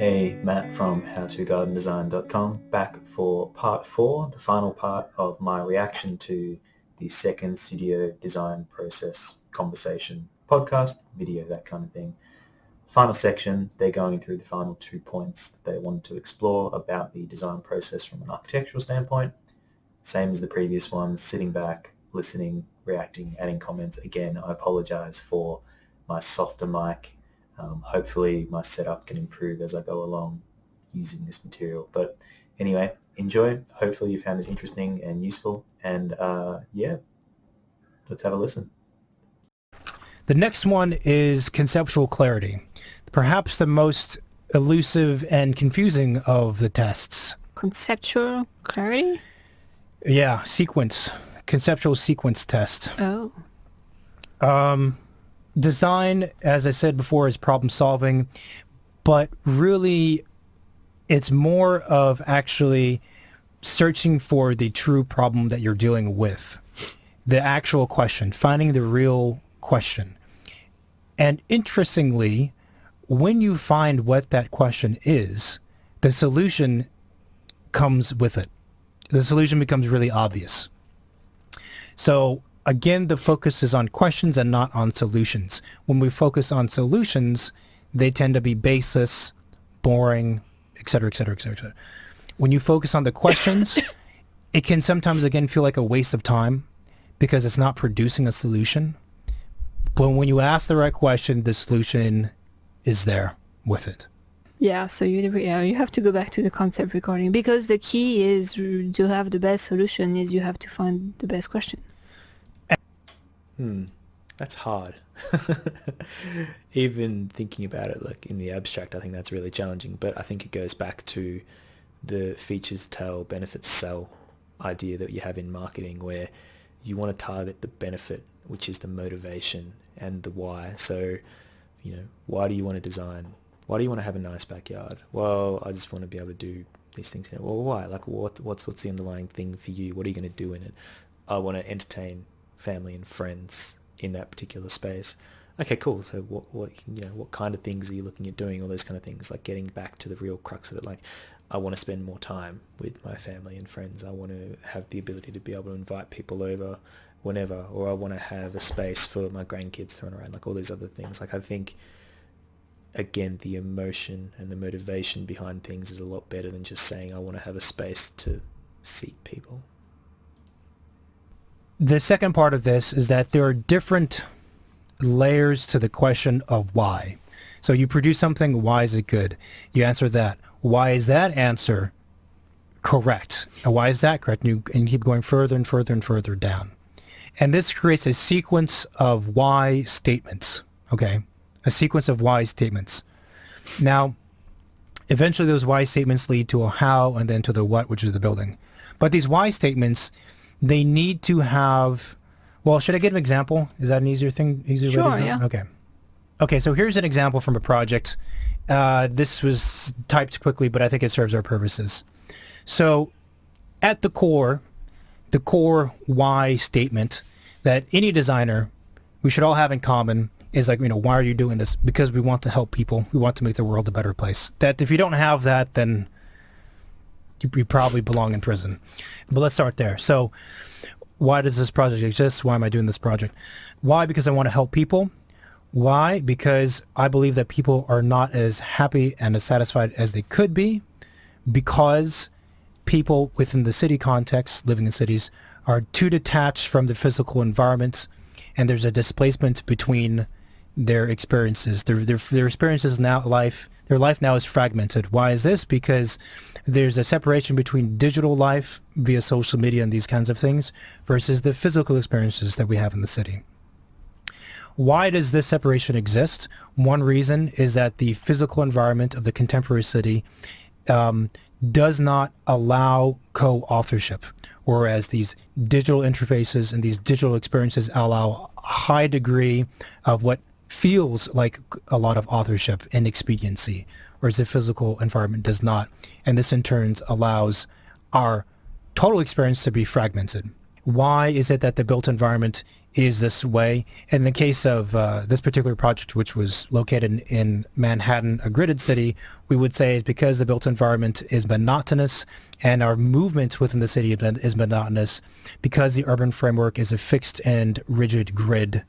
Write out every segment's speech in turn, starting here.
Hey, Matt from howtogardendesign.com, back for part 4, the final part of my reaction to the second studio design process conversation podcast, video, that kind of thing. Final section, they're going through the final 2 points that they wanted to explore about the design process from an architectural standpoint. Same as the previous ones, sitting back, listening, reacting, adding comments. Again, I apologize for my softer mic. Hopefully my setup can improve as I go along using this material. But anyway, enjoy. Hopefully you found it interesting and useful. And yeah, let's have a listen. The next one is conceptual clarity, perhaps the most elusive and confusing of the tests. Conceptual clarity? Yeah, conceptual sequence test. Oh. Design, as I said before, is problem solving, but really it's more of actually searching for the true problem that you're dealing with. The actual question, finding the real question. And interestingly, when you find what that question is, the solution comes with it. The solution becomes really obvious. So again, the focus is on questions and not on solutions. When we focus on solutions, they tend to be baseless, boring, etc., etc., etc. When you focus on the questions, it can sometimes, again, feel like a waste of time because it's not producing a solution. But when you ask the right question, the solution is there with it. Yeah, so you have to go back to the concept recording because the key is to have the best solution is you have to find the best question. That's hard. Even thinking about it like in the abstract, I think that's really challenging. But I think it goes back to the features tell, benefits sell idea that you have in marketing, where you want to target the benefit, which is the motivation and the why. So, why do you want to design? Why do you want to have a nice backyard? Well, I just want to be able to do these things in it. Well, why? Like, what's the underlying thing for you? What are you going to do in it? I want to entertain family and friends in that particular space. Okay, cool. So what kind of things are you looking at doing? All those kind of things, like getting back to the real crux of it. Like, I want to spend more time with my family and friends. I want to have the ability to be able to invite people over whenever, or I want to have a space for my grandkids to run around, like all these other things. Like, I think, again, the emotion and the motivation behind things is a lot better than just saying I want to have a space to seat people. The second part of this is that there are different layers to the question of why. So you produce something, why is it good? You answer that. Why is that answer correct? And why is that correct? And you keep going further and further and further down. And this creates a sequence of why statements, okay? A sequence of why statements. Now, eventually those why statements lead to a how and then to the what, which is the building. But these why statements, they need to have, well, should I give an example? Is that an easier thing? Sure, yeah. Okay, so here's an example from a project. This was typed quickly, but I think it serves our purposes. So at the core why statement that any designer, we should all have in common is like, why are you doing this? Because we want to help people. We want to make the world a better place. That if you don't have that, then you probably belong in prison. But let's start there. So why does this project exist? Why am I doing this project? Why? Because I want to help people. Why? Because I believe that people are not as happy and as satisfied as they could be, because people within the city context, living in cities, are too detached from the physical environment, and there's a displacement between their experiences. Their experiences now, their life now is fragmented. Why is this? Because there's a separation between digital life via social media and these kinds of things versus the physical experiences that we have in the city. Why does this separation exist? One reason is that the physical environment of the contemporary city does not allow co-authorship, whereas these digital interfaces and these digital experiences allow a high degree of what feels like a lot of authorship and expediency, whereas the physical environment does not. And this in turn allows our total experience to be fragmented. why is it that the built environment is this way? In the case of this particular project, which was located in Manhattan, a gridded city, we would say it's because the built environment is monotonous and our movement within the city is monotonous because the urban framework is a fixed and rigid grid.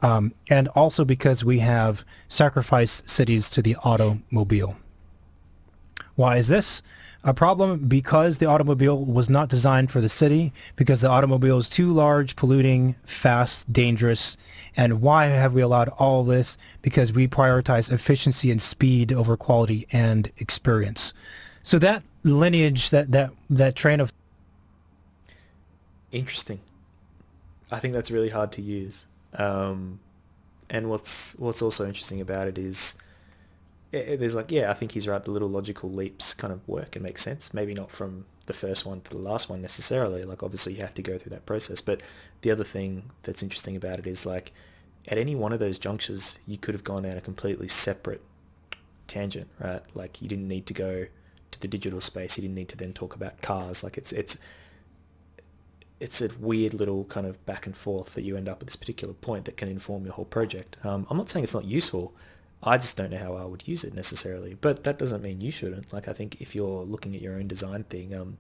And also because we have sacrificed cities to the automobile. Why is this a problem? Because the automobile was not designed for the city, because the automobile is too large, polluting, fast, dangerous. And why have we allowed all of this? Because we prioritize efficiency and speed over quality and experience. So that lineage, that train of... Interesting. I think that's really hard to use. And what's also interesting about it is there's like, yeah, I think he's right. The little logical leaps kind of work and make sense. Maybe not from the first one to the last one necessarily. Like obviously you have to go through that process. But the other thing that's interesting about it is like at any one of those junctures, you could have gone down a completely separate tangent, right? Like you didn't need to go to the digital space. You didn't need to then talk about cars. Like it's a weird little kind of back and forth that you end up at this particular point that can inform your whole project. I'm not saying it's not useful. I just don't know how I would use it necessarily, but that doesn't mean you shouldn't. Like I think if you're looking at your own design thing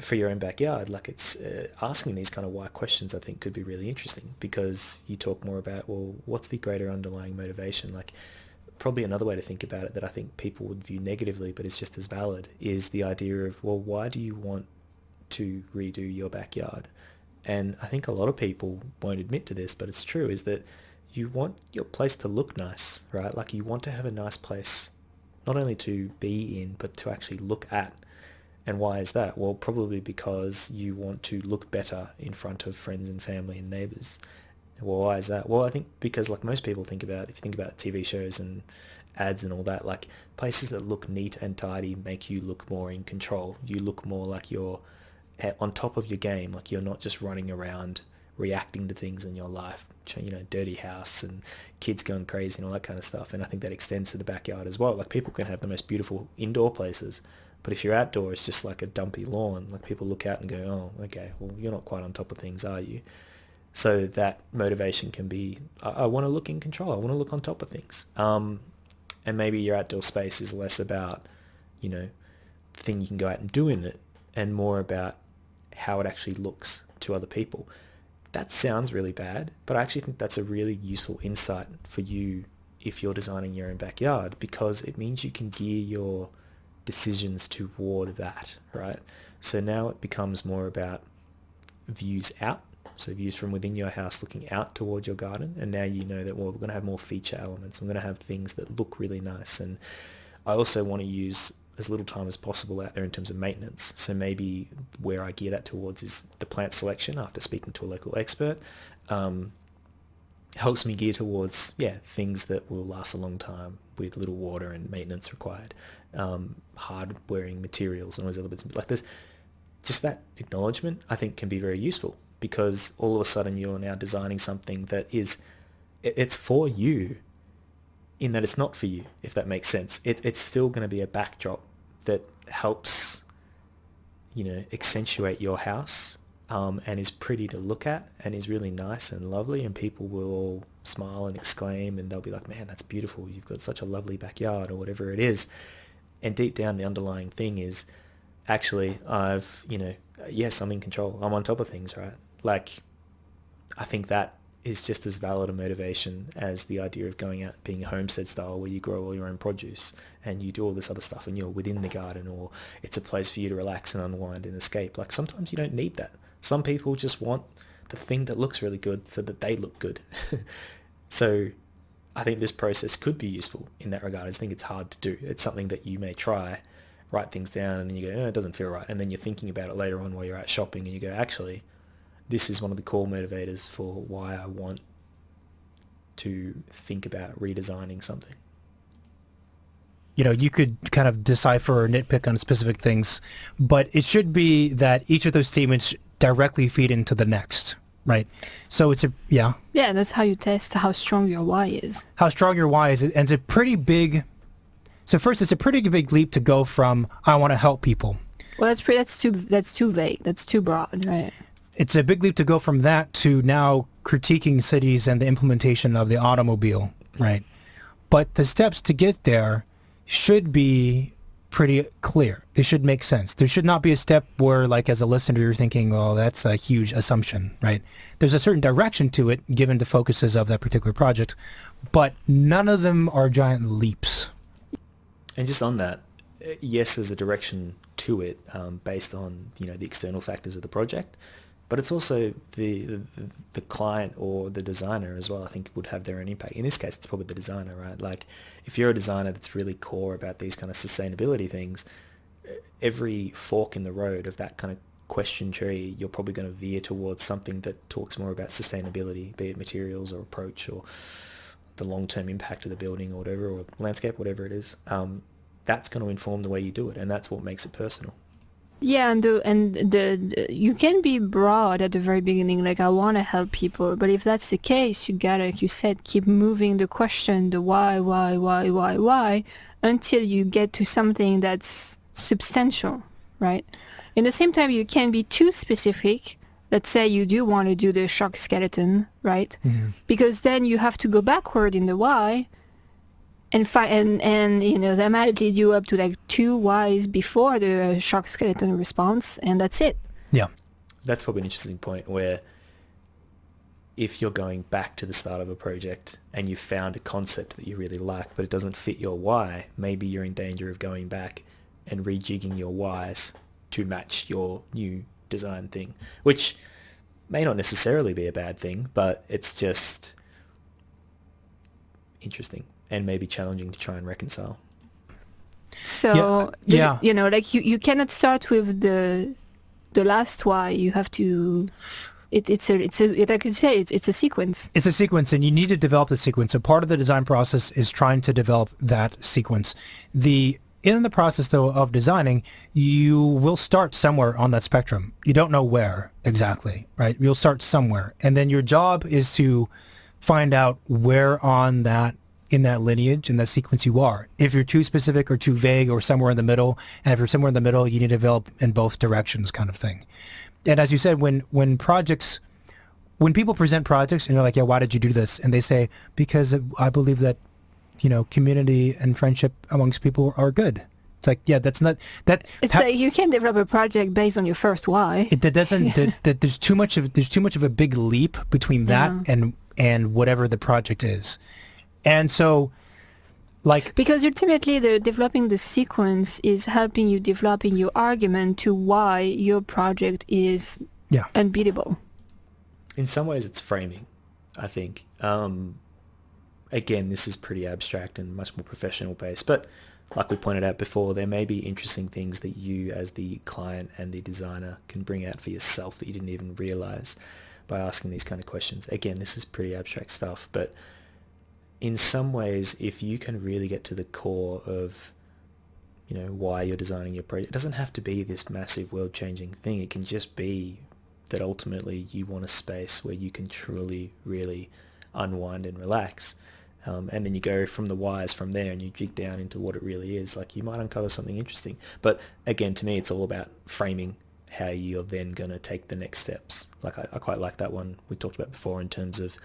for your own backyard, like it's asking these kind of why questions I think could be really interesting because you talk more about, well, what's the greater underlying motivation? Like probably another way to think about it that I think people would view negatively, but it's just as valid, is the idea of, well, why do you want to redo your backyard? And I think a lot of people won't admit to this, but it's true, is that you want your place to look nice, right? Like you want to have a nice place, not only to be in, but to actually look at. And why is that? Well, probably because you want to look better in front of friends and family and neighbors. Well, why is that? Well, I think because like most people think about, if you think about TV shows and ads and all that, like places that look neat and tidy make you look more in control. You look more like you're on top of your game, like you're not just running around reacting to things in your life, you know, dirty house and kids going crazy and all that kind of stuff. And I think that extends to the backyard as well. Like people can have the most beautiful indoor places, but if you're outdoor, it's just like a dumpy lawn. Like people look out and go, oh, okay, well, you're not quite on top of things, are you? So that motivation can be, I want to look in control. I want to look on top of things. And maybe your outdoor space is less about, you know, the thing you can go out and do in it, and more about how it actually looks to other people. That sounds really bad, but I actually think that's a really useful insight for you if you're designing your own backyard, because it means you can gear your decisions toward that, right? So now it becomes more about views out, so views from within your house looking out towards your garden, and now you know that, well, we're going to have more feature elements. I'm going to have things that look really nice, and I also want to use as little time as possible out there in terms of maintenance. So maybe where I gear that towards is the plant selection after speaking to a local expert. Helps me gear towards, things that will last a long time with little water and maintenance required. Hard wearing materials and all those other bits. Like there's just that acknowledgement, I think, can be very useful, because all of a sudden you're now designing something that it's for you, in that it's not for you, if that makes sense. It's still going to be a backdrop that helps, you know, accentuate your house, and is pretty to look at and is really nice and lovely, and people will all smile and exclaim, and they'll be like, man, that's beautiful. You've got such a lovely backyard, or whatever it is. And deep down, the underlying thing is, actually, I've, you know, yes, I'm in control. I'm on top of things, right? Like, I think that is just as valid a motivation as the idea of going out being homestead style, where you grow all your own produce and you do all this other stuff and you're within the garden, or it's a place for you to relax and unwind and escape. Like sometimes you don't need that. Some people just want the thing that looks really good so that they look good. So I think this process could be useful in that regard. I just think it's hard to do. It's something that you may try, write things down, and then you go, it doesn't feel right. And then you're thinking about it later on while you're out shopping, and you go, actually, this is one of the core motivators for why I want to think about redesigning something. You know, you could kind of decipher or nitpick on specific things, but it should be that each of those statements directly feed into the next, right? So it's Yeah, that's how you test how strong your why is. How strong your why is, and it's a pretty big... So first, it's a pretty big leap to go from, I want to help people, Well, that's too vague. That's too broad, right? It's a big leap to go from that to now critiquing cities and the implementation of the automobile, right? But the steps to get there should be pretty clear. They should make sense. There should not be a step where, like, as a listener, you're thinking, oh, that's a huge assumption, right? There's a certain direction to it given the focuses of that particular project, but none of them are giant leaps. And just on that, yes, there's a direction to it based on the external factors of the project, but it's also the client or the designer as well. I think would have their own impact. In this case, it's probably the designer, right? Like if you're a designer that's really core about these kind of sustainability things, every fork in the road of that kind of question tree, you're probably going to veer towards something that talks more about sustainability, be it materials or approach or the long-term impact of the building or whatever, or landscape, whatever it is. That's going to inform the way you do it, and that's what makes it personal. Yeah, and you can be broad at the very beginning, like I want to help people, but if that's the case, you gotta, like you said, keep moving the question, the why, until you get to something that's substantial, right? In the same time, you can be too specific. Let's say you do want to do the shark skeleton, right? Mm-hmm. Because then you have to go backward in the why, and that might lead you up to like 2 whys before the shark skeleton response, and that's it. Yeah. That's probably an interesting point where if you're going back to the start of a project and you found a concept that you really like, but it doesn't fit your why, maybe you're in danger of going back and rejigging your whys to match your new design thing, which may not necessarily be a bad thing, but it's just interesting and maybe challenging to try and reconcile. So Yeah. like you cannot start with the last why. You have to. It's like you say, it's a sequence. It's a sequence, and you need to develop the sequence. So part of the design process is trying to develop that sequence. In the process, though, of designing, you will start somewhere on that spectrum. You don't know where exactly, right? You'll start somewhere, and then your job is to find out where in that lineage, in that sequence you are. If you're too specific or too vague or somewhere in the middle, and if you're somewhere in the middle, you need to develop in both directions kind of thing. And as you said, when people present projects and you're like, yeah, why did you do this? And they say, because I believe that, community and friendship amongst people are good. It's like, yeah, that's not that. It's like you can develop a project based on your first why. That doesn't. That there's too much of a big leap between that and whatever the project is. And so, like... Because ultimately, developing the sequence is helping you developing your argument to why your project is unbeatable. In some ways, it's framing, I think. Again, this is pretty abstract and much more professional based, but like we pointed out before, there may be interesting things that you as the client and the designer can bring out for yourself that you didn't even realize by asking these kind of questions. Again, this is pretty abstract stuff, but in some ways, if you can really get to the core of, why you're designing your project, it doesn't have to be this massive world-changing thing. It can just be that ultimately you want a space where you can truly, really unwind and relax. And then you go from the whys from there and you dig down into what it really is. Like you might uncover something interesting. But again, to me, it's all about framing how you're then going to take the next steps. Like I quite like that one we talked about before in terms of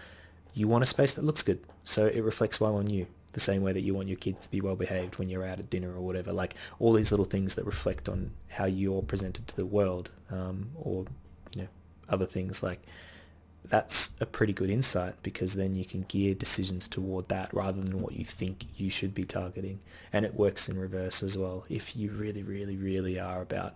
you want a space that looks good, so it reflects well on you, the same way that you want your kids to be well behaved when you're out at dinner or whatever. Like all these little things that reflect on how you're presented to the world, or other things like that's a pretty good insight, because then you can gear decisions toward that rather than what you think you should be targeting. And it works in reverse as well. If you really, really, really are about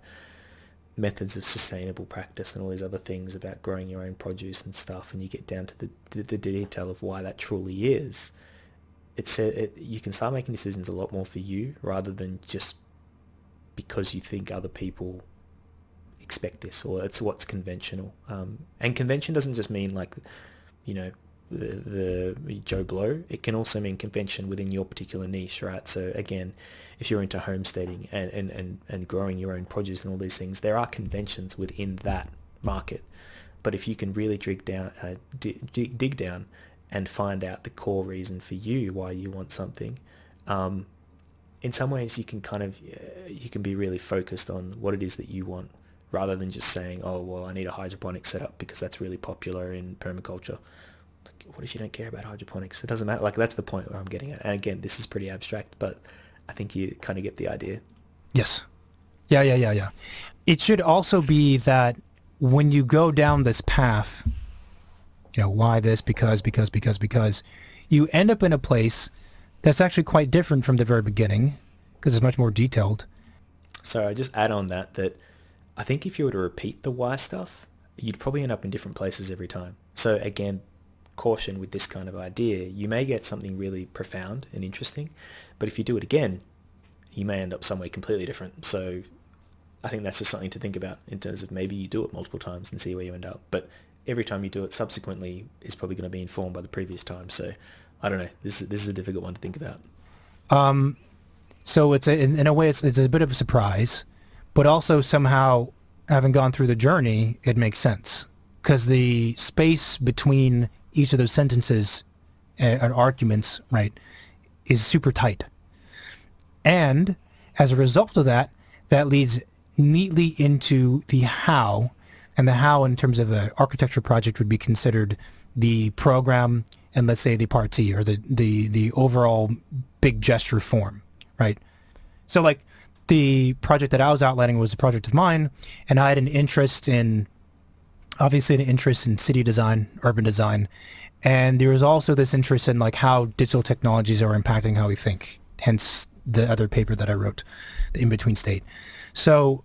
methods of sustainable practice and all these other things about growing your own produce and stuff, and you get down to the detail of why that truly is, you can start making decisions a lot more for you rather than just because you think other people expect this or it's what's conventional. And convention doesn't just mean like, the Joe Blow. It can also mean convention within your particular niche, right? So again, if you're into homesteading and growing your own produce and all these things, there are conventions within that market. But if you can really dig down and find out the core reason for you why you want something, in some ways you can you can be really focused on what it is that you want, rather than just saying, oh, well, I need a hydroponic setup because that's really popular in permaculture. Like, what if you don't care about hydroponics? It doesn't matter. Like, that's the point where I'm getting at. And again, this is pretty abstract, but I think you kind of get the idea. Yes. Yeah. It should also be that when you go down this path, why this, because, you end up in a place that's actually quite different from the very beginning, because it's much more detailed. So I just add on that I think if you were to repeat the why stuff, you'd probably end up in different places every time. So again, caution with this kind of idea. You may get something really profound and interesting, but if you do it again, you may end up somewhere completely different. So I think that's just something to think about in terms of maybe you do it multiple times and see where you end up. But every time you do it subsequently is probably going to be informed by the previous time. So I don't know. This is a difficult one to think about. So in a way, it's a bit of a surprise, but also somehow, having gone through the journey, it makes sense, because the space between each of those sentences and arguments, right, is super tight. And as a result of that, that leads neatly into the how, and the how in terms of an architecture project would be considered the program and, let's say, the partie, or the overall big gesture form, right? So like the project that I was outlining was a project of mine, and I had obviously an interest in city design, urban design, and there was also this interest in like how digital technologies are impacting how we think, hence the other paper that I wrote, the in-between state. So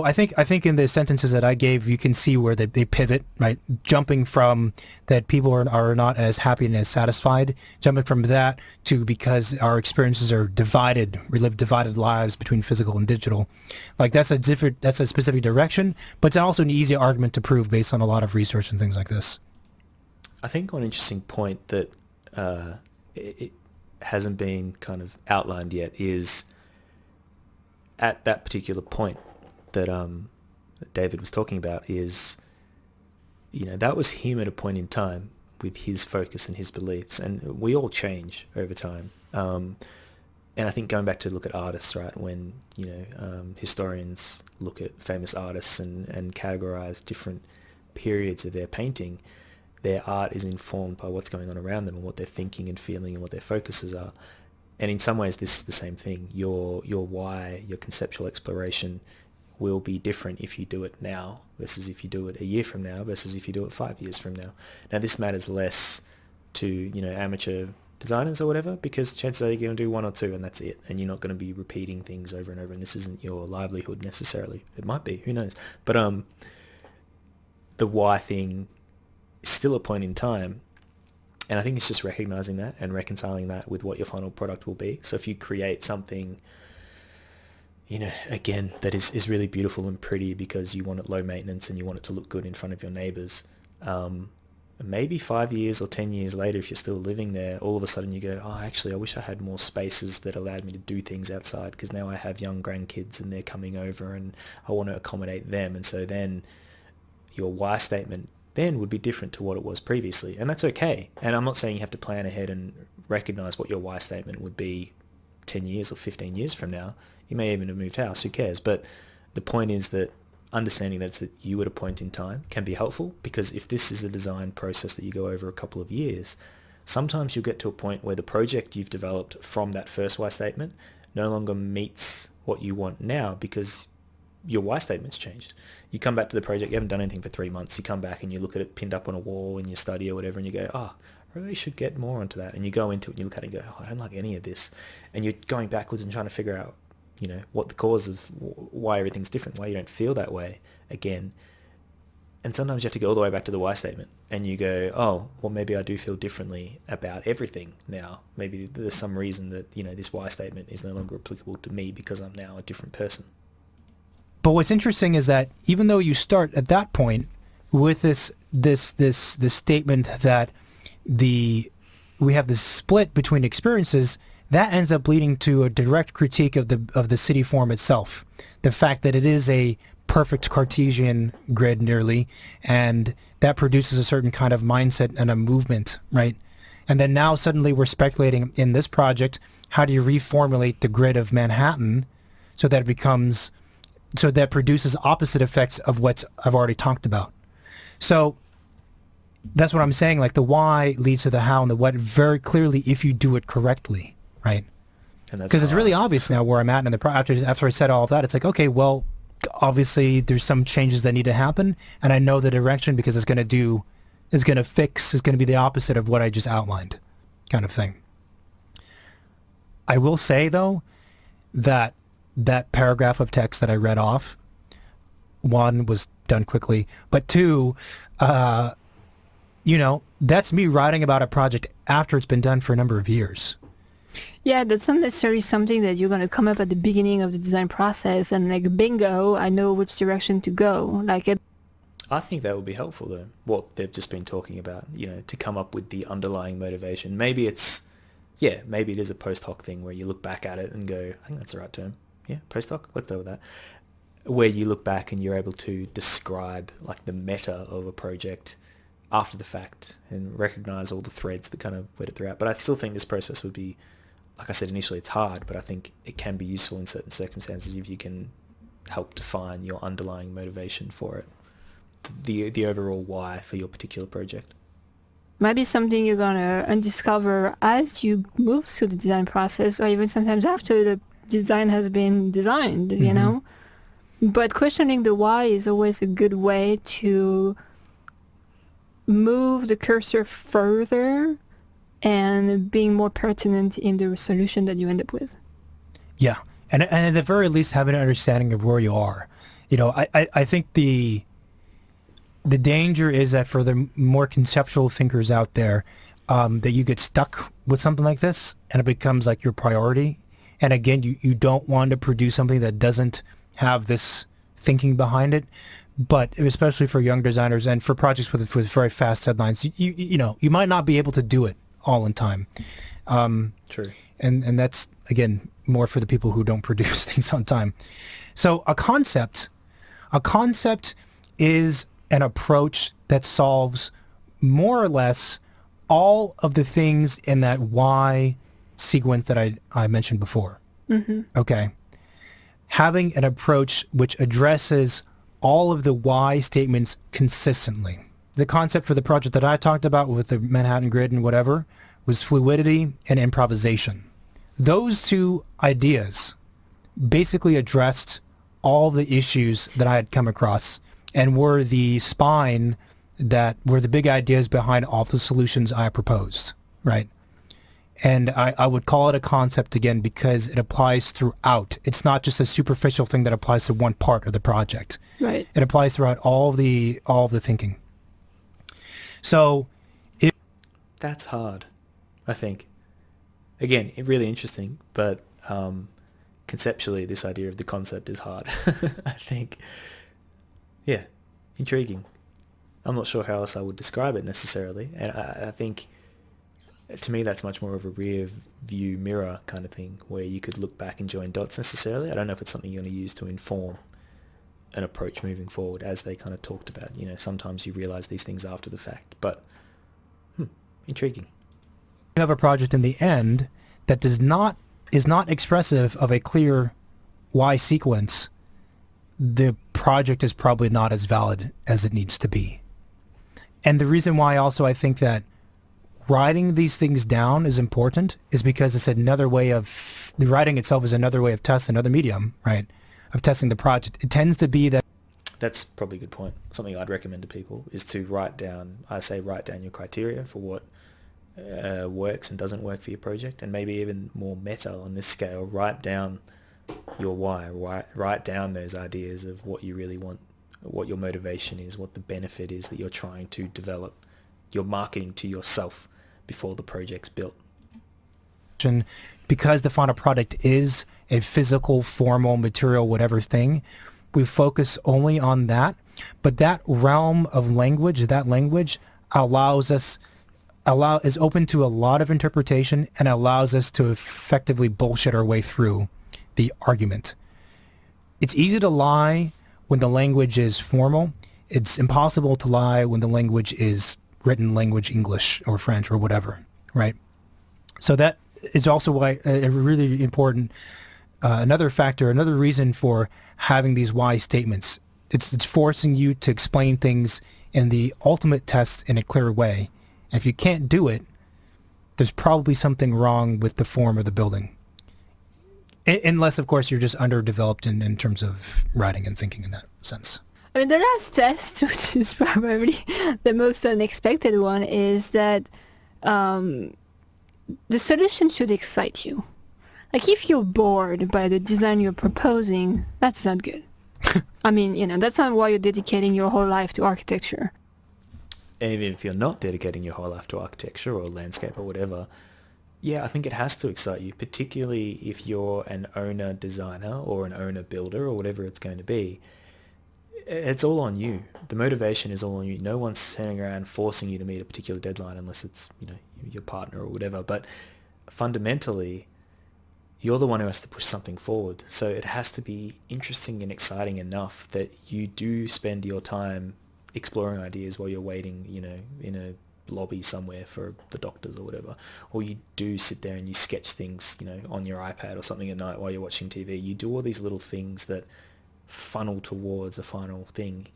I think in the sentences that I gave, you can see where they pivot, right? Jumping from that people are not as happy and as satisfied, jumping from that to because our experiences are divided, we live divided lives between physical and digital. Like that's a specific direction, but it's also an easy argument to prove based on a lot of research and things like this. I think one interesting point that it hasn't been kind of outlined yet is at that particular point that David was talking about is, that was him at a point in time with his focus and his beliefs, and we all change over time. And I think going back to look at artists, right, when, historians look at famous artists and categorize different periods of their painting, their art is informed by what's going on around them and what they're thinking and feeling and what their focuses are. And in some ways, this is the same thing. Your why, your conceptual exploration will be different if you do it now versus if you do it a year from now versus if you do it 5 years from now. Now, this matters less to, amateur designers or whatever, because chances are you're going to do one or two and that's it. And you're not going to be repeating things over and over. And this isn't your livelihood necessarily. It might be, who knows? But the why thing is still a point in time. And I think it's just recognizing that and reconciling that with what your final product will be. So if you create something, again, that is really beautiful and pretty because you want it low maintenance and you want it to look good in front of your neighbors, maybe 5 years or 10 years later, if you're still living there, all of a sudden you go, oh, actually, I wish I had more spaces that allowed me to do things outside, because now I have young grandkids and they're coming over and I want to accommodate them. And so then your why statement then would be different to what it was previously. And that's okay. And I'm not saying you have to plan ahead and recognize what your why statement would be 10 years or 15 years from now. You may even have moved house, who cares? But the point is that understanding that it's you at a point in time can be helpful, because if this is a design process that you go over a couple of years, sometimes you'll get to a point where the project you've developed from that first why statement no longer meets what you want now because your why statement's changed. You come back to the project, you haven't done anything for 3 months, you come back and you look at it pinned up on a wall in your study or whatever, and you go, oh, I really should get more onto that. And you go into it and you look at it and go, oh, I don't like any of this. And you're going backwards and trying to figure out, what the cause of why everything's different, why you don't feel that way again. And sometimes you have to go all the way back to the why statement and you go, oh, well, maybe I do feel differently about everything now. Maybe there's some reason that, this why statement is no longer applicable to me because I'm now a different person. But what's interesting is that even though you start at that point with this statement that we have this split between experiences, that ends up leading to a direct critique of the city form itself. The fact that it is a perfect Cartesian grid nearly, and that produces a certain kind of mindset and a movement, right? And then now suddenly we're speculating in this project, how do you reformulate the grid of Manhattan so that it becomes, so that produces opposite effects of what I've already talked about. So that's what I'm saying. Like the why leads to the how and the what very clearly if you do it correctly, right? Because it's really obvious now where I'm at in the after I said all of that. It's like, okay, well, obviously there's some changes that need to happen, and I know the direction because it's going to be the opposite of what I just outlined, kind of thing. I will say though that that paragraph of text that I read off, one, was done quickly, but two, that's me writing about a project after it's been done for a number of years. Yeah, that's not necessarily something that you're going to come up at the beginning of the design process and like, bingo, I know which direction to go. I think that would be helpful though, what they've just been talking about, to come up with the underlying motivation. Maybe it is a post hoc thing where you look back at it and go, I think that's the right term. Yeah, post hoc, let's go with that. Where you look back and you're able to describe like the meta of a project after the fact and recognize all the threads that kind of led it throughout. But I still think this process would be, like I said initially, it's hard, but I think it can be useful in certain circumstances if you can help define your underlying motivation for it, the overall why for your particular project. Might be something you're going to undiscover as you move through the design process, or even sometimes after the design has been designed, But questioning the why is always a good way to move the cursor further and being more pertinent in the solution that you end up with. Yeah, and at the very least have an understanding of where you are. I think the danger is that for the more conceptual thinkers out there, that you get stuck with something like this and it becomes like your priority. And again, you don't want to produce something that doesn't have this thinking behind it. But especially for young designers and for projects with very fast deadlines, you might not be able to do it all in time. True. And that's, again, more for the people who don't produce things on time. So a concept is an approach that solves more or less all of the things in that why sequence that I mentioned before. Mm-hmm. Okay. Having an approach which addresses all of the why statements consistently. The concept for the project that I talked about with the Manhattan grid and whatever was fluidity and improvisation. Those two ideas basically addressed all the issues that I had come across and were the spine that were the big ideas behind all the solutions I proposed, right? And I would call it a concept again because it applies throughout. It's not just a superficial thing that applies to one part of the project. Right. It applies throughout all the thinking. So that's hard, I think. Again, really interesting, but conceptually this idea of the concept is hard. I think. Yeah, intriguing. I'm not sure how else I would describe it necessarily. And I think, to me, that's much more of a rear view mirror kind of thing where you could look back and join dots necessarily. I don't know if it's something you're going to use to inform an approach moving forward, as they kind of talked about. Sometimes you realize these things after the fact, but intriguing. You have a project in the end that is not expressive of a clear why sequence. The project is probably not as valid as it needs to be. And the reason why also I think that writing these things down is important is because it's another way of, the writing itself is another way of testing, another medium, right, of testing the project. It tends to be that. That's probably a good point. Something I'd recommend to people is to write down your criteria for what works and doesn't work for your project, and maybe even more meta on this scale, write down your why, write down those ideas of what you really want, what your motivation is, what the benefit is that you're trying to develop, your marketing to yourself before the project's built. Because the final product is a physical, formal, material, whatever thing, we focus only on that. But that realm of language, that language is open to a lot of interpretation and allows us to effectively bullshit our way through the argument. It's easy to lie when the language is formal. It's impossible to lie when the language is written language, English or French or whatever, right? So that is also why a really important, another factor, another reason for having these why statements. It's forcing you to explain things in the ultimate test in a clear way. And if you can't do it, there's probably something wrong with the form of the building. Unless, of course, you're just underdeveloped in terms of writing and thinking in that sense. I mean, the last test, which is probably the most unexpected one, is that the solution should excite you. Like, if you're bored by the design you're proposing, that's not good. I mean, that's not why you're dedicating your whole life to architecture. And even if you're not dedicating your whole life to architecture or landscape or whatever, yeah, I think it has to excite you, particularly if you're an owner designer or an owner builder or whatever it's going to be. It's all on you. The motivation is all on you. No one's sitting around forcing you to meet a particular deadline unless it's, your partner or whatever. But fundamentally, you're the one who has to push something forward. So it has to be interesting and exciting enough that you do spend your time exploring ideas while you're waiting, in a lobby somewhere for the doctors or whatever. Or you do sit there and you sketch things, on your iPad or something at night while you're watching TV. You do all these little things that funnel towards a final thing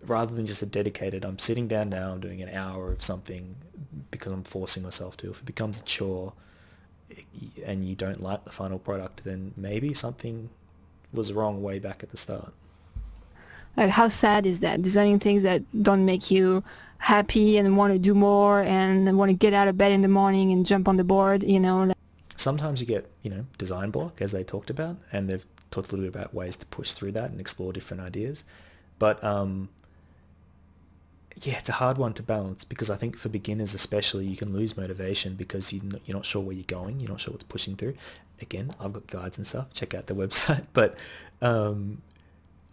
rather than just a dedicated, I'm sitting down now, I'm doing an hour of something because I'm forcing myself to. If it becomes a chore and you don't like the final product, then maybe something was wrong way back at the start. Like, how sad is that? Designing things that don't make you happy and want to do more and want to get out of bed in the morning and jump on the board, Sometimes you get, design block, as they talked about, and they've talked a little bit about ways to push through that and explore different ideas. But yeah, it's a hard one to balance because I think for beginners especially, you can lose motivation because you're not sure where you're going, you're not sure what's pushing through. Again, I've got guides and stuff, check out the website. But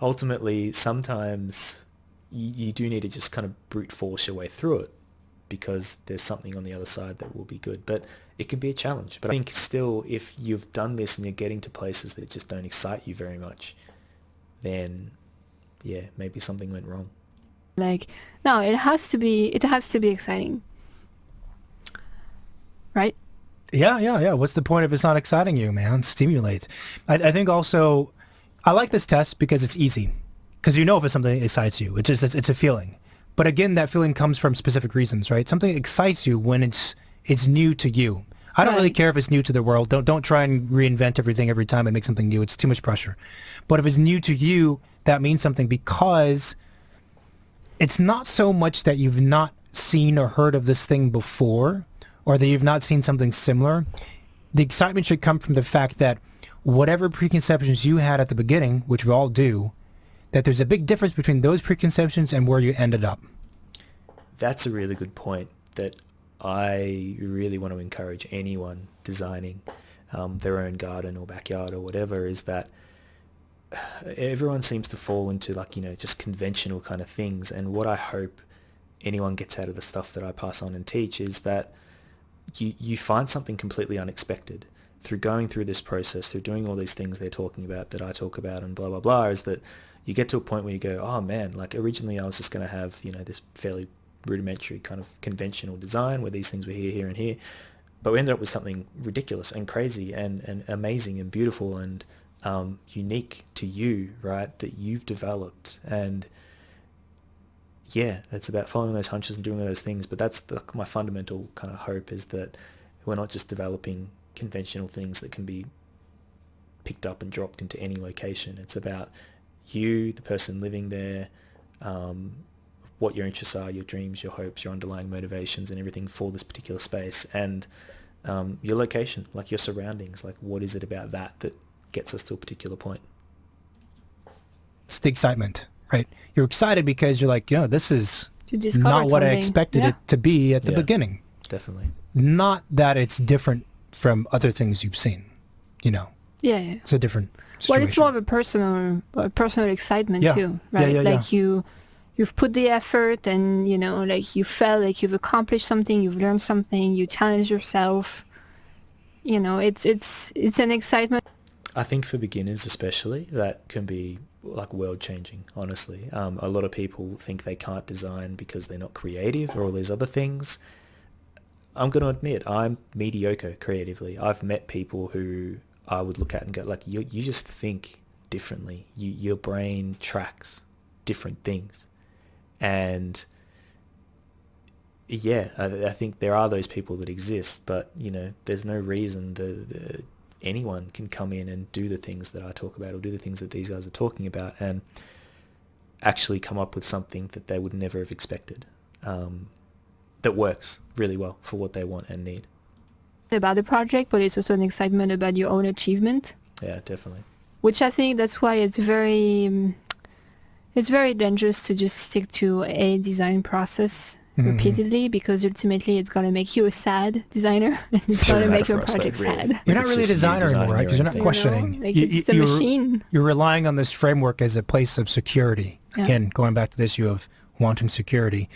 ultimately, sometimes you do need to just kind of brute force your way through it because there's something on the other side that will be good. But it can be a challenge. But I think still, if you've done this and you're getting to places that just don't excite you very much, then yeah, maybe something went wrong. Like, no, it has to be exciting. Right? Yeah. What's the point if it's not exciting you, man? Stimulate. I think also, I like this test because it's easy. Because you know if it's something that excites you. It's a feeling. But again, that feeling comes from specific reasons, right? Something excites you when it's new to you. I don't really care if it's new to the world. Don't try and reinvent everything every time and make something new. It's too much pressure. But if it's new to you, that means something because it's not so much that you've not seen or heard of this thing before or that you've not seen something similar. The excitement should come from the fact that whatever preconceptions you had at the beginning, which we all do, that there's a big difference between those preconceptions and where you ended up. That's a really good point that I really want to encourage anyone designing their own garden or backyard or whatever, is that everyone seems to fall into just conventional kind of things. And what I hope anyone gets out of the stuff that I pass on and teach is that you find something completely unexpected through going through this process, through doing all these things they're talking about that I talk about and blah, blah, blah, is that you get to a point where you go, oh man, like originally I was just going to have, this fairly rudimentary kind of conventional design where these things were here, here, and here. But we ended up with something ridiculous and crazy and amazing and beautiful and unique to you, right, that you've developed. And yeah, it's about following those hunches and doing all those things. But that's my fundamental kind of hope, is that we're not just developing conventional things that can be picked up and dropped into any location. It's about you, the person living there, what your interests are, your dreams, your hopes, your underlying motivations and everything for this particular space, and your location, like your surroundings, like what is it about that gets us to a particular point. It's the excitement, right? You're excited because you're like, this is not what something. I expected it to be at the beginning. Definitely. Not that it's different from other things you've seen, Yeah. It's a different situation. Well, it's more of a personal excitement too, right? Like you've put the effort and, like you felt like you've accomplished something, you've learned something, you challenge yourself. It's an excitement. I think for beginners especially, that can be like world changing, honestly. A lot of people think they can't design because they're not creative or all these other things. I'm going to admit I'm mediocre creatively. I've met people who I would look at and go like, you just think differently. Your brain tracks different things. And yeah, I think there are those people that exist, but there's no reason anyone can come in and do the things that I talk about or do the things that these guys are talking about and actually come up with something that they would never have expected, that works really well for what they want and need. About the project, but it's also an excitement about your own achievement. Yeah, definitely. Which I think that's why it's very dangerous to just stick to a design process repeatedly, because ultimately it's going to make you a sad designer and it's going to make your project sad. You're not really a designer anymore, right? Because you're not questioning. It's the machine. You're relying on this framework as a place of security. Yeah. Again, going back to the issue of wanting security.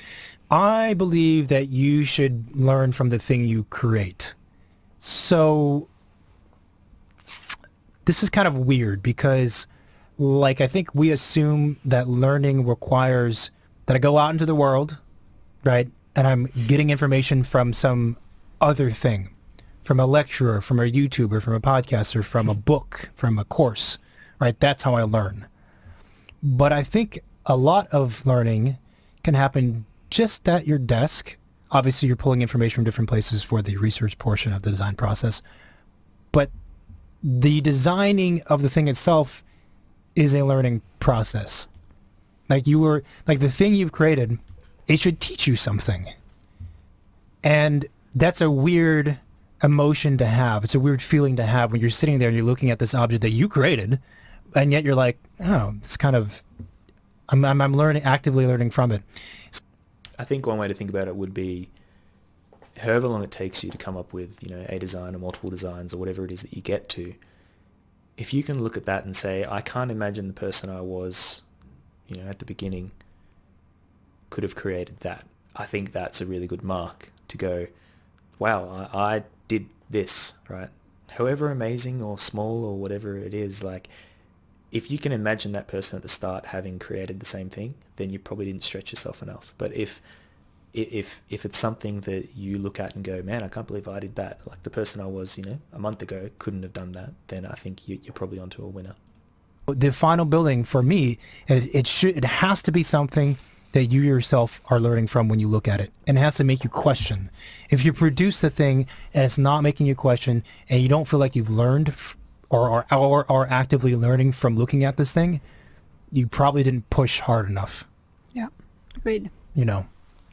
I believe that you should learn from the thing you create. So this is kind of weird because I think we assume that learning requires that I go out into the world, right? And I'm getting information from some other thing, from a lecturer, from a YouTuber, from a podcaster, from a book, from a course, right? That's how I learn. But I think a lot of learning can happen just at your desk. Obviously, you're pulling information from different places for the research portion of the design process. But the designing of the thing itself is a learning process. The thing you've created, it should teach you something. And that's a weird emotion to have. It's a weird feeling to have when you're sitting there and you're looking at this object that you created, and yet you're like, oh, it's kind of, I'm actively learning from it. I think one way to think about it would be however long it takes you to come up with, a design or multiple designs or whatever it is that you get to. If you can look at that and say, I can't imagine the person I was, at the beginning could have created that. I think that's a really good mark to go, wow, I did this, right? However amazing or small or whatever it is, if you can imagine that person at the start having created the same thing, then you probably didn't stretch yourself enough. But if it's something that you look at and go, man, I can't believe I did that. Like the person I was, a month ago couldn't have done that. Then I think you're probably onto a winner. The final building for me, it has to be something that you yourself are learning from when you look at it, and it has to make you question. If you produce the thing and it's not making you question, and you don't feel like you've learned or are actively learning from looking at this thing, you probably didn't push hard enough. Yeah, agreed.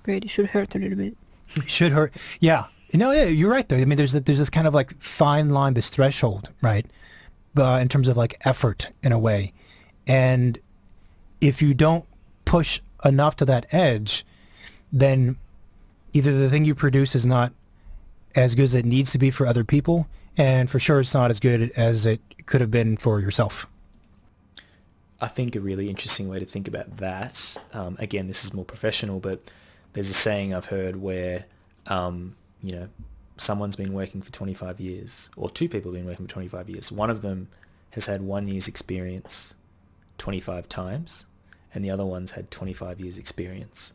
Great. It should hurt a little bit. It should hurt. Yeah. Yeah, you're right though. I mean, there's this kind of fine line, this threshold, right? In terms of effort in a way. And if you don't push enough to that edge, then either the thing you produce is not as good as it needs to be for other people, and for sure it's not as good as it could have been for yourself. I think a really interesting way to think about that, again, this is more professional, but there's a saying I've heard where, someone's been working for 25 years, or two people have been working for 25 years. One of them has had 1 year's experience 25 times, and the other one's had 25 years experience.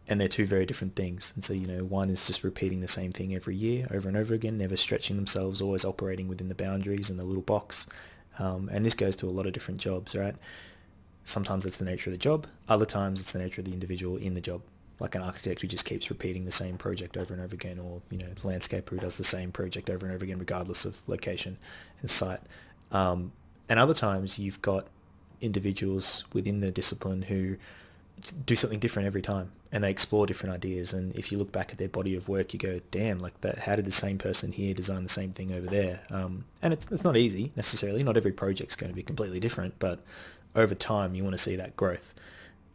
And they're two very different things. And so, one is just repeating the same thing every year, over and over again, never stretching themselves, always operating within the boundaries and the little box. And this goes to a lot of different jobs, right? Sometimes it's the nature of the job. Other times it's the nature of the individual in the job. Like an architect who just keeps repeating the same project over and over again, or, landscaper who does the same project over and over again, regardless of location and site. And other times you've got individuals within the discipline who do something different every time, and they explore different ideas. And if you look back at their body of work, you go, damn, how did the same person here design the same thing over there? And it's not easy necessarily. Not every project's going to be completely different, but over time you want to see that growth.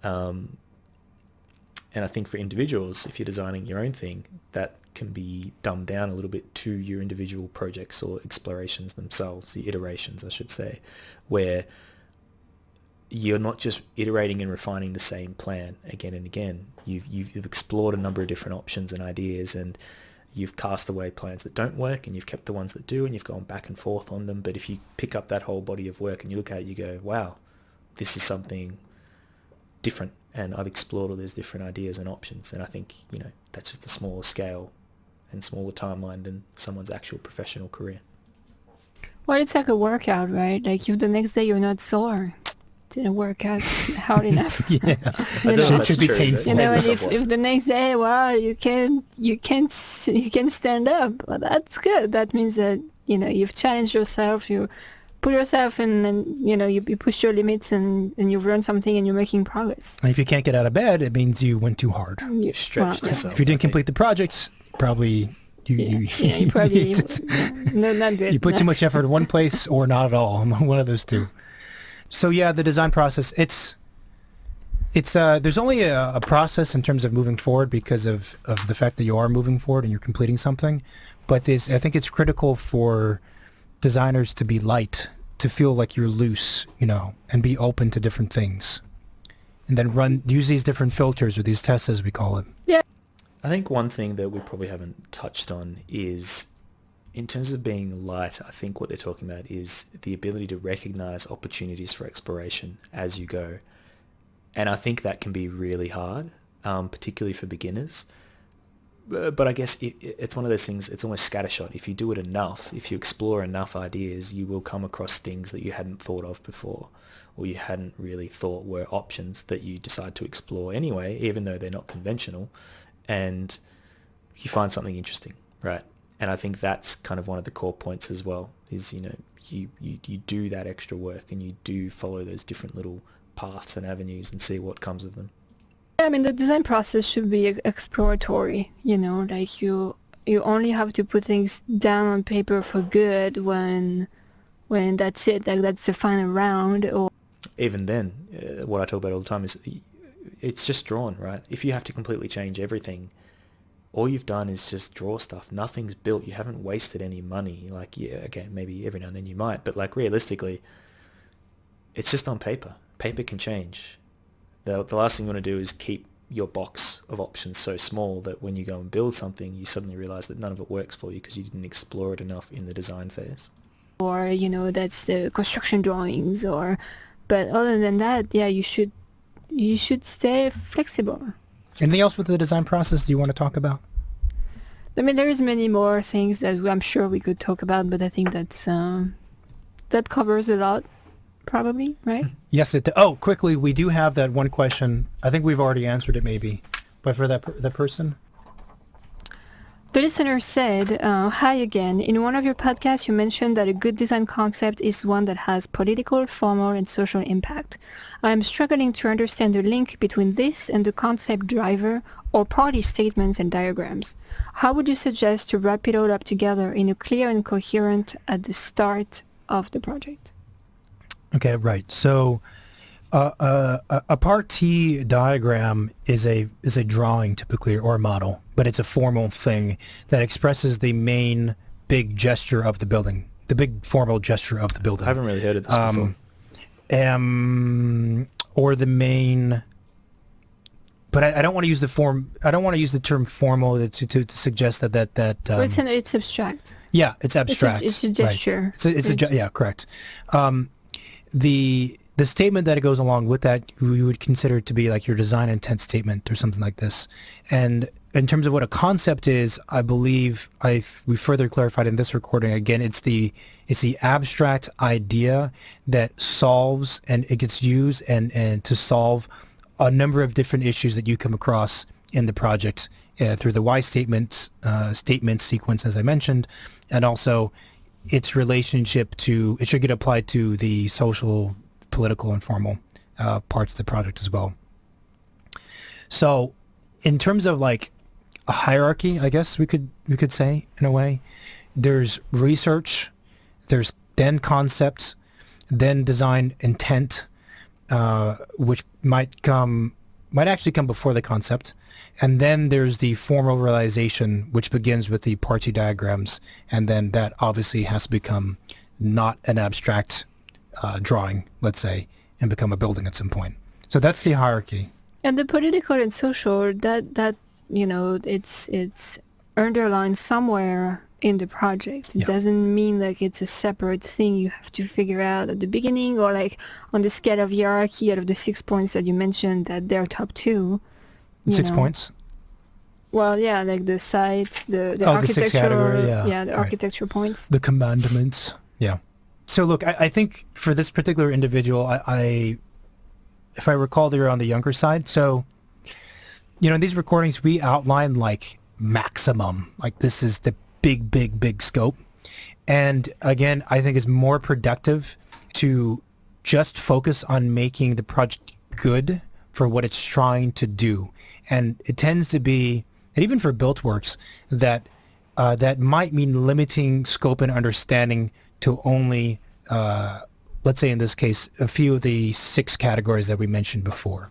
And I think for individuals, if you're designing your own thing, that can be dumbed down a little bit to your individual projects or explorations themselves, the iterations, I should say, where you're not just iterating and refining the same plan again and again. You've explored a number of different options and ideas, and you've cast away plans that don't work, and you've kept the ones that do, and you've gone back and forth on them. But if you pick up that whole body of work and you look at it, you go, wow, this is something different, and I've explored all these different ideas and options. And I think, that's just a smaller scale and smaller timeline than someone's actual professional career. Well, it's like a workout, right? Like if the next day you're not sore, didn't work out hard enough. Yeah, I You don't know, know if it that's should be true, but painful. you know, maybe and if, somewhat. if the next day, well, you can stand up, well, that's good. That means that, you know, you've challenged yourself, you put yourself in, and, you know, you push your limits, and you've learned something, and you're making progress. And if you can't get out of bed, it means you went too hard. You've stretched yeah. yourself. If you didn't I think. complete the projects, probably You probably, no, not good. you put No. too much effort in one place or not at all. One of those two. So yeah, the design process, it's there's only a process in terms of moving forward because of the fact that you are moving forward and you're completing something. But I think it's critical for designers to be light, to feel like you're loose, you know, and be open to different things. And then use these different filters or these tests, as we call it. I think one thing that we probably haven't touched on is, in terms of being light, I think what they're talking about is the ability to recognize opportunities for exploration as you go. And I think that can be really hard, particularly for beginners. But I guess it's one of those things, it's almost scattershot. If you do it enough, if you explore enough ideas, you will come across things that you hadn't thought of before, or you hadn't really thought were options that you decide to explore anyway, even though they're not conventional, and you find something interesting, right? And I think that's kind of one of the core points as well, is, you know, you do that extra work and you do follow those different little paths and avenues and see what comes of them. I mean, the design process should be exploratory, you know, like you only have to put things down on paper for good when that's it, like that's the final round. Or Even then, what I talk about all the time is it's just drawn, right? If you have to completely change everything, all you've done is just draw stuff. Nothing's built. You haven't wasted any money. Like, yeah, okay, maybe every now and then you might, but like realistically, it's just on paper. Paper can change. The last thing you want to do is keep your box of options so small that when you go and build something, you suddenly realize that none of it works for you because you didn't explore it enough in the design phase. you know, that's the construction drawings, but other than that, yeah, you should stay flexible. Anything else with the design process do you want to talk about? I mean, there's many more things that I'm sure we could talk about, but I think that covers a lot, probably, right? Yes, quickly, we do have that one question. I think we've already answered it maybe, but for that person? The listener said, hi again. In one of your podcasts, you mentioned that a good design concept is one that has political, formal, and social impact. I am struggling to understand the link between this and the concept driver or party statements and diagrams. How would you suggest to wrap it all up together in a clear and coherent at the start of the project? Okay, right. So a party diagram is a drawing typically, or a model, but it's a formal thing that expresses the main big gesture of the building, the big formal gesture of the building. I haven't really heard of this before. Or the main, but I don't want to use the form. I don't want to use the term formal to suggest that. Well, it's abstract. Yeah, it's abstract. It's a gesture. Right. Yeah, correct. The statement that goes along with that, we would consider to be like your design intent statement or something like this. And in terms of what a concept is, I believe we further clarified in this recording. Again, it's the abstract idea that solves, and it gets used and to solve a number of different issues that you come across in the project through the why statement sequence, as I mentioned, and also its relationship to, it should get applied to the social, political, and formal parts of the project as well. So in terms of like a hierarchy, I guess we could say, in a way, there's research, there's then concept, then design intent, which might actually come before the concept, and then there's the formal realization, which begins with the party diagrams, and then that obviously has to become not an abstract drawing, let's say, and become a building at some point. So that's the hierarchy. And the political and social, that you know, it's underlined somewhere in the project. It doesn't mean like it's a separate thing you have to figure out at the beginning, or like on the scale of hierarchy, out of the 6 points that you mentioned, that they're top 2. 6 points? Well, yeah, like the sites, the Oh, the six category, architecture, yeah. the Right. architecture points. The commandments. Yeah. So look, I think for this particular individual, if I recall, they were on the younger side. So, in these recordings, we outline like maximum, like this is the big, big, big scope. And again, I think it's more productive to just focus on making the project good for what it's trying to do. And it tends to be, and even for BuiltWorks, that that might mean limiting scope and understanding to only, let's say in this case, a few of the 6 categories that we mentioned before,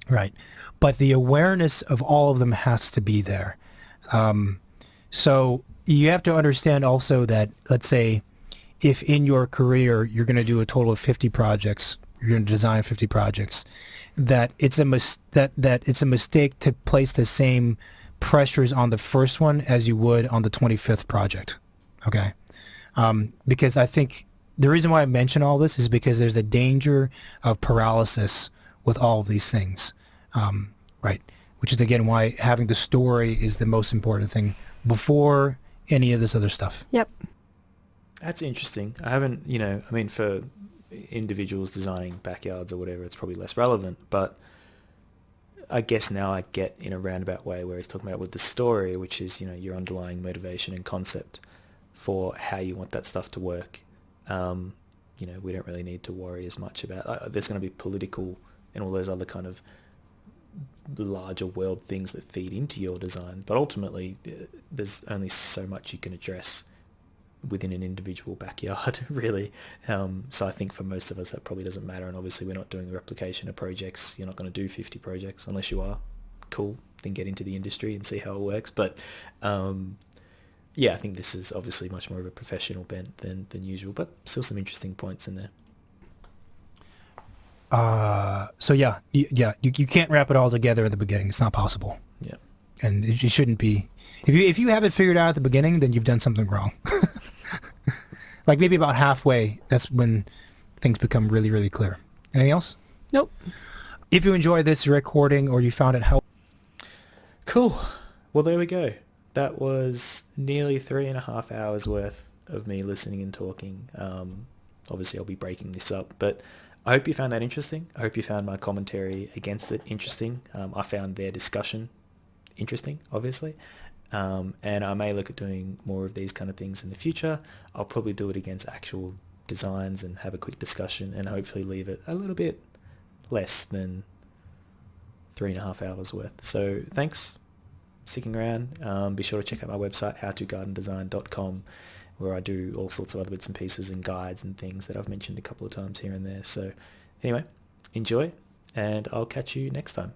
right? But the awareness of all of them has to be there. So you have to understand also that, let's say, if in your career you're going to do a total of 50 projects, you're going to design 50 projects, that it's a mistake to place the same pressures on the first one as you would on the 25th project. Okay. Because I think the reason why I mention all this is because there's a danger of paralysis with all of these things. Right. Which is again why having the story is the most important thing before any of this other stuff. Yep. That's interesting. I haven't, I mean, for individuals designing backyards or whatever, it's probably less relevant, but I guess now I get in a roundabout way where he's talking about with the story, which is, your underlying motivation and concept for how you want that stuff to work. We don't really need to worry as much about, there's going to be political and all those other kind of larger world things that feed into your design, but ultimately there's only so much you can address within an individual backyard, really. So I think for most of us that probably doesn't matter, and obviously we're not doing a replication of projects. You're not going to do 50 projects unless you are. Cool, then get into the industry and see how it works. But I think this is obviously much more of a professional bent than usual, but still some interesting points in there. So you can't wrap it all together at the beginning. It's not possible. Yeah. And it shouldn't be. If you have it figured out at the beginning, then you've done something wrong. Like maybe about halfway, that's when things become really, really clear. Anything else? Nope. If you enjoyed this recording or you found it helpful. Cool. Well, there we go. That was nearly 3.5 hours worth of me listening and talking. Obviously, I'll be breaking this up, but I hope you found that interesting. I hope you found my commentary against it interesting. I found their discussion interesting, obviously. And I may look at doing more of these kind of things in the future. I'll probably do it against actual designs and have a quick discussion and hopefully leave it a little bit less than 3.5 hours worth. So thanks for sticking around. Be sure to check out my website, howtogardendesign.com, where I do all sorts of other bits and pieces and guides and things that I've mentioned a couple of times here and there. So anyway, enjoy, and I'll catch you next time.